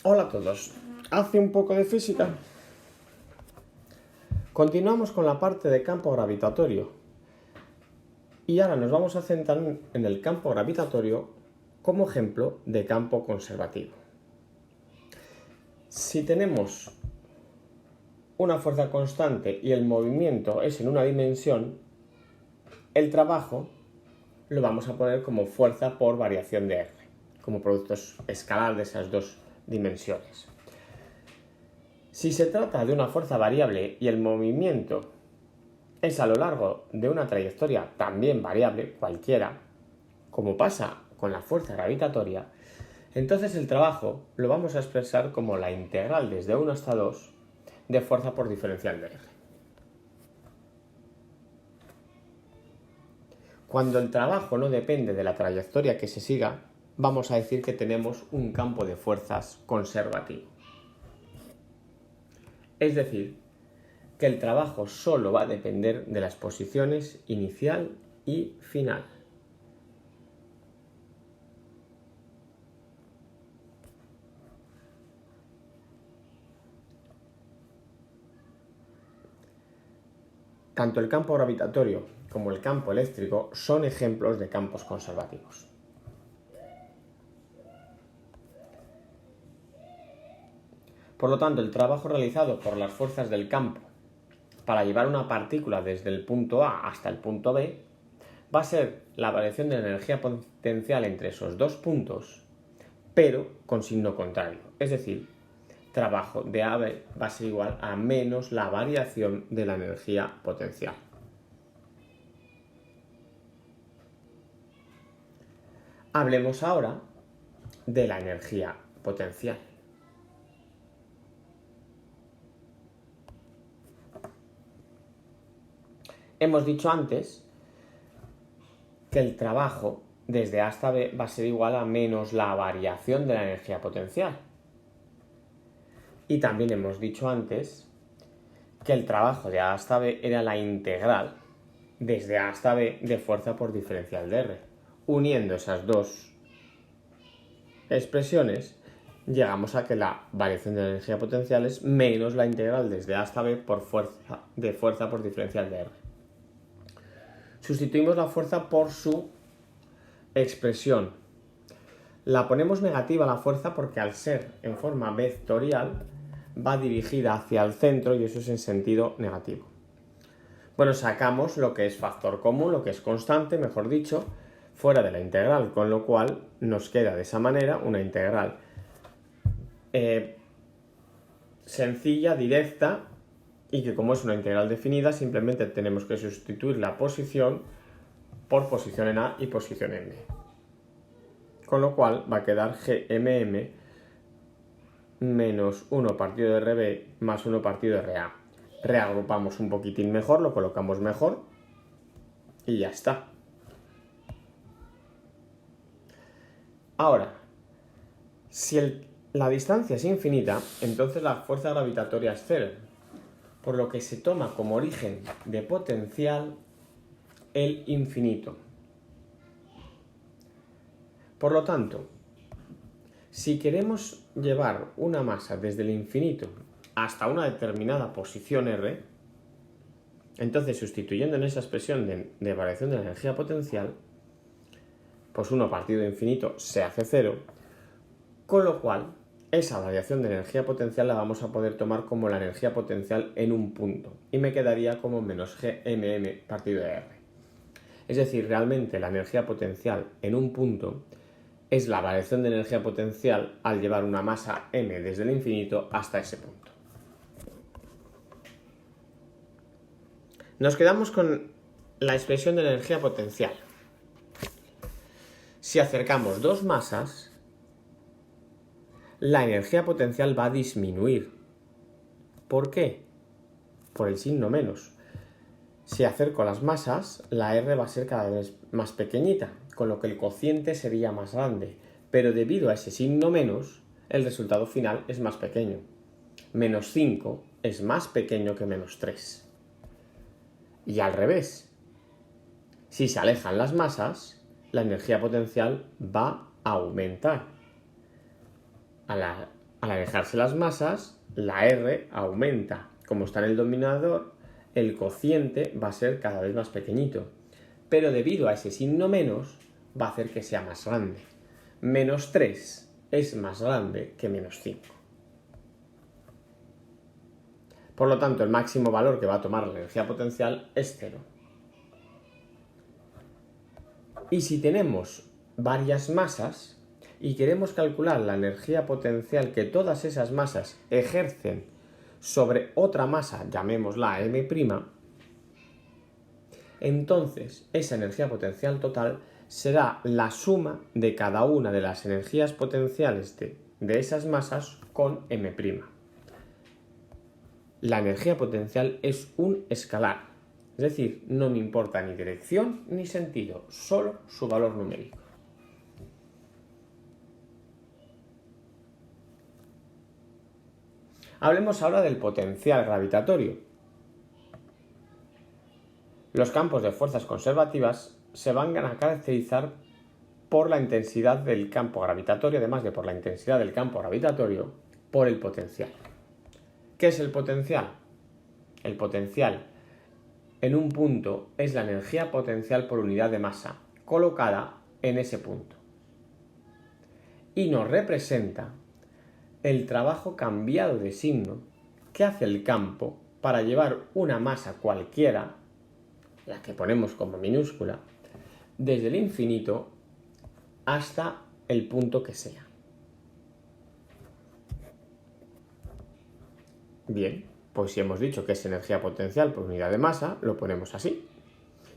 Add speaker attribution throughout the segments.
Speaker 1: Hola a todos. Hace un poco de física. Continuamos con la parte de campo gravitatorio. Y ahora nos vamos a centrar en el campo gravitatorio como ejemplo de campo conservativo. Si tenemos una fuerza constante y el movimiento es en una dimensión, el trabajo lo vamos a poner como fuerza por variación de R, como producto escalar de esas dos dimensiones. Si se trata de una fuerza variable y el movimiento es a lo largo de una trayectoria también variable, cualquiera, como pasa con la fuerza gravitatoria, entonces el trabajo lo vamos a expresar como la integral desde 1 hasta 2 de fuerza por diferencial de R. Cuando el trabajo no depende de la trayectoria que se siga, vamos a decir que tenemos un campo de fuerzas conservativo. Es decir, que el trabajo solo va a depender de las posiciones inicial y final. Tanto el campo gravitatorio como el campo eléctrico son ejemplos de campos conservativos. Por lo tanto, el trabajo realizado por las fuerzas del campo para llevar una partícula desde el punto A hasta el punto B va a ser la variación de la energía potencial entre esos dos puntos, pero con signo contrario. Es decir, trabajo de AB va a ser igual a menos la variación de la energía potencial. Hablemos ahora de la energía potencial. Hemos dicho antes que el trabajo desde A hasta B va a ser igual a menos la variación de la energía potencial. Y también hemos dicho antes que el trabajo de A hasta B era la integral desde A hasta B de fuerza por diferencial de R. Uniendo esas dos expresiones, llegamos a que la variación de la energía potencial es menos la integral desde A hasta B de fuerza por diferencial de R. Sustituimos la fuerza por su expresión. La ponemos negativa la fuerza porque al ser en forma vectorial va dirigida hacia el centro y eso es en sentido negativo. Bueno, sacamos lo que es factor común, lo que es constante, mejor dicho, fuera de la integral, con lo cual nos queda de esa manera una integral sencilla, directa, y que como es una integral definida, simplemente tenemos que sustituir la posición por posición en A y posición en B. Con lo cual va a quedar GMM menos 1 partido de RB más 1 partido de RA. Reagrupamos un poquitín mejor, lo colocamos mejor y ya está. Ahora, si la distancia es infinita, entonces la fuerza gravitatoria es cero, por lo que se toma como origen de potencial el infinito. Por lo tanto, si queremos llevar una masa desde el infinito hasta una determinada posición R, entonces sustituyendo en esa expresión de variación de la energía potencial, pues 1 partido de infinito se hace 0, con lo cual esa variación de energía potencial la vamos a poder tomar como la energía potencial en un punto y me quedaría como menos GMM partido de R. Es decir, realmente la energía potencial en un punto es la variación de energía potencial al llevar una masa m desde el infinito hasta ese punto. Nos quedamos con la expresión de la energía potencial. Si acercamos dos masas, la energía potencial va a disminuir. ¿Por qué? Por el signo menos. Si acerco las masas, la R va a ser cada vez más pequeñita, con lo que el cociente sería más grande, pero debido a ese signo menos, el resultado final es más pequeño. Menos 5 es más pequeño que menos 3. Y al revés, si se alejan las masas, la energía potencial va a aumentar. Al alejarse las masas, la R aumenta. Como está en el denominador, el cociente va a ser cada vez más pequeñito. Pero debido a ese signo menos, va a hacer que sea más grande. Menos 3 es más grande que menos 5. Por lo tanto, el máximo valor que va a tomar la energía potencial es 0. Y si tenemos varias masas y queremos calcular la energía potencial que todas esas masas ejercen sobre otra masa, llamémosla M', entonces esa energía potencial total será la suma de cada una de las energías potenciales de esas masas con M'. La energía potencial es un escalar, es decir, no me importa ni dirección ni sentido, solo su valor numérico. Hablemos ahora del potencial gravitatorio. Los campos de fuerzas conservativas se van a caracterizar por la intensidad del campo gravitatorio, además de por la intensidad del campo gravitatorio, por el potencial. ¿Qué es el potencial? El potencial en un punto es la energía potencial por unidad de masa colocada en ese punto. Y nos representa el trabajo cambiado de signo que hace el campo para llevar una masa cualquiera, la que ponemos como minúscula, desde el infinito hasta el punto que sea. Bien, pues si hemos dicho que es energía potencial por unidad de masa, lo ponemos así.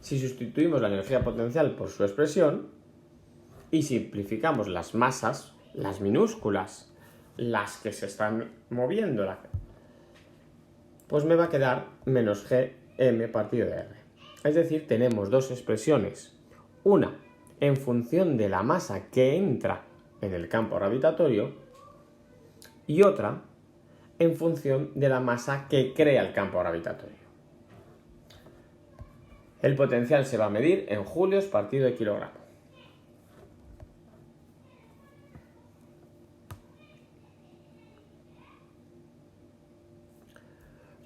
Speaker 1: Si sustituimos la energía potencial por su expresión y simplificamos las masas, las minúsculas, las que se están moviendo, pues me va a quedar menos Gm partido de R. Es decir, tenemos dos expresiones. Una en función de la masa que entra en el campo gravitatorio y otra en función de la masa que crea el campo gravitatorio. El potencial se va a medir en julios partido de kilogramo.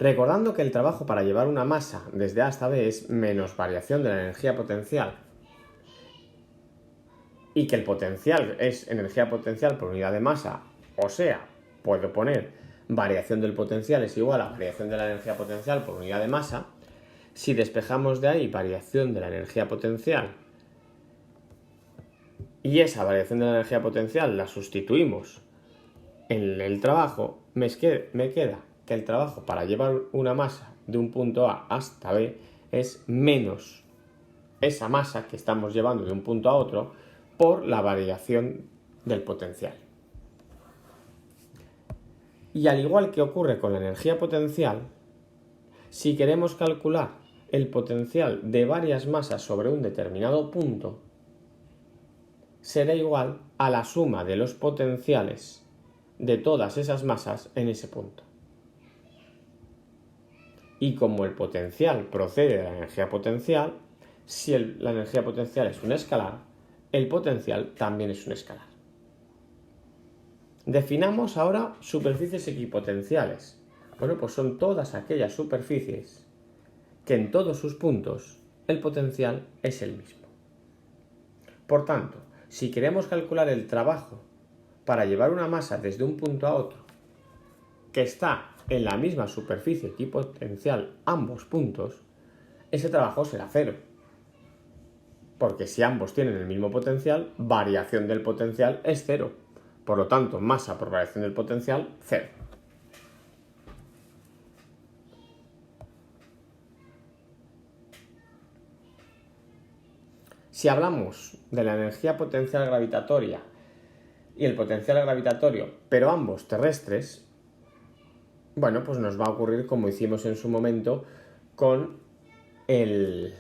Speaker 1: Recordando que el trabajo para llevar una masa desde A hasta B es menos variación de la energía potencial y que el potencial es energía potencial por unidad de masa, o sea, puedo poner variación del potencial es igual a variación de la energía potencial por unidad de masa. Si despejamos de ahí variación de la energía potencial y esa variación de la energía potencial la sustituimos en el trabajo, me queda que el trabajo para llevar una masa de un punto A hasta B es menos esa masa que estamos llevando de un punto a otro por la variación del potencial. Y al igual que ocurre con la energía potencial, si queremos calcular el potencial de varias masas sobre un determinado punto, será igual a la suma de los potenciales de todas esas masas en ese punto. Y como el potencial procede de la energía potencial, si la energía potencial es un escalar, el potencial también es un escalar. Definamos ahora superficies equipotenciales. Bueno, pues son todas aquellas superficies que en todos sus puntos el potencial es el mismo. Por tanto, si queremos calcular el trabajo para llevar una masa desde un punto a otro que está en la misma superficie equipotencial ambos puntos, ese trabajo será cero. Porque si ambos tienen el mismo potencial, variación del potencial es cero. Por lo tanto, masa por variación del potencial, cero. Si hablamos de la energía potencial gravitatoria y el potencial gravitatorio, pero ambos terrestres, bueno, pues nos va a ocurrir como hicimos en su momento con el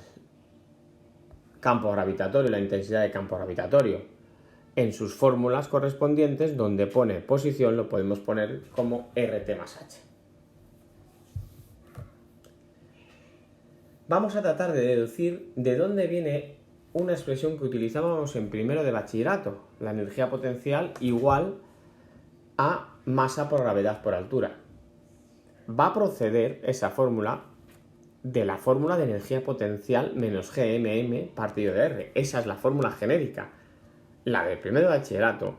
Speaker 1: campo gravitatorio, la intensidad de campo gravitatorio. En sus fórmulas correspondientes, donde pone posición, lo podemos poner como RT más H. Vamos a tratar de deducir de dónde viene una expresión que utilizábamos en primero de bachillerato, la energía potencial igual a masa por gravedad por altura. Va a proceder esa fórmula de la fórmula de energía potencial menos GMM partido de R. Esa es la fórmula genérica. La del primero de bachillerato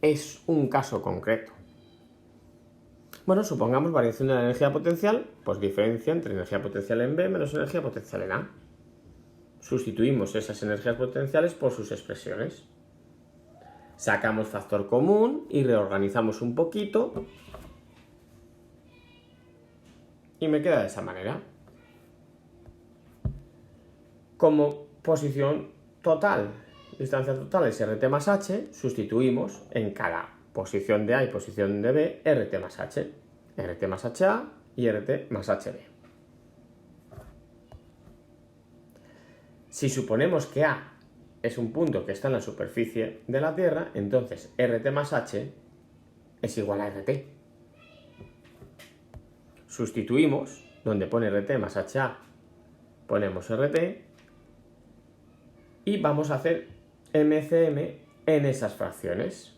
Speaker 1: es un caso concreto. Bueno, supongamos variación de la energía potencial, pues diferencia entre energía potencial en B menos energía potencial en A. Sustituimos esas energías potenciales por sus expresiones. Sacamos factor común y reorganizamos un poquito. Y me queda de esa manera. Como posición total, distancia total es RT más H, sustituimos en cada posición de A y posición de B RT más H, RT más HA y RT más HB. Si suponemos que A es un punto que está en la superficie de la Tierra, entonces RT más H es igual a RT. Sustituimos, donde pone RT más HA, ponemos RT y vamos a hacer MCM en esas fracciones.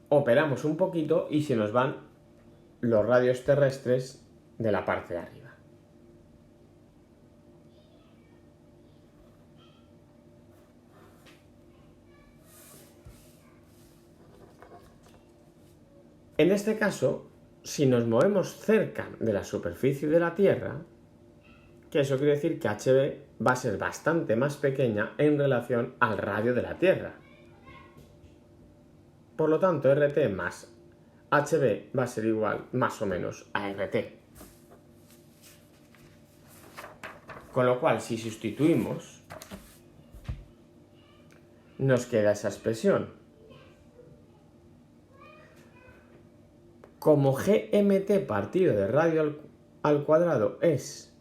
Speaker 1: Operamos un poquito y se nos van los radios terrestres de la parte de arriba. En este caso, si nos movemos cerca de la superficie de la Tierra, que eso quiere decir que HB va a ser bastante más pequeña en relación al radio de la Tierra. Por lo tanto, RT más HB va a ser igual más o menos a RT. Con lo cual, si sustituimos, nos queda esa expresión. Como GMT partido de radio al cuadrado es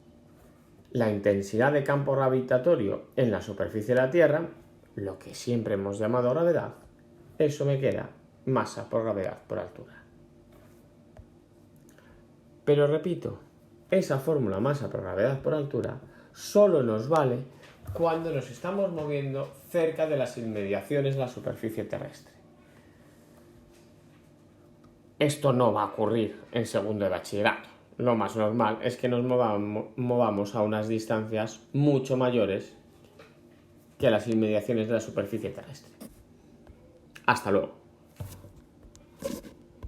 Speaker 1: la intensidad de campo gravitatorio en la superficie de la Tierra, lo que siempre hemos llamado gravedad, eso me queda masa por gravedad por altura. Pero repito, esa fórmula masa por gravedad por altura solo nos vale cuando nos estamos moviendo cerca de las inmediaciones de la superficie terrestre. Esto no va a ocurrir en segundo de bachillerato. Lo más normal es que nos movamos a unas distancias mucho mayores que las inmediaciones de la superficie terrestre. Hasta luego.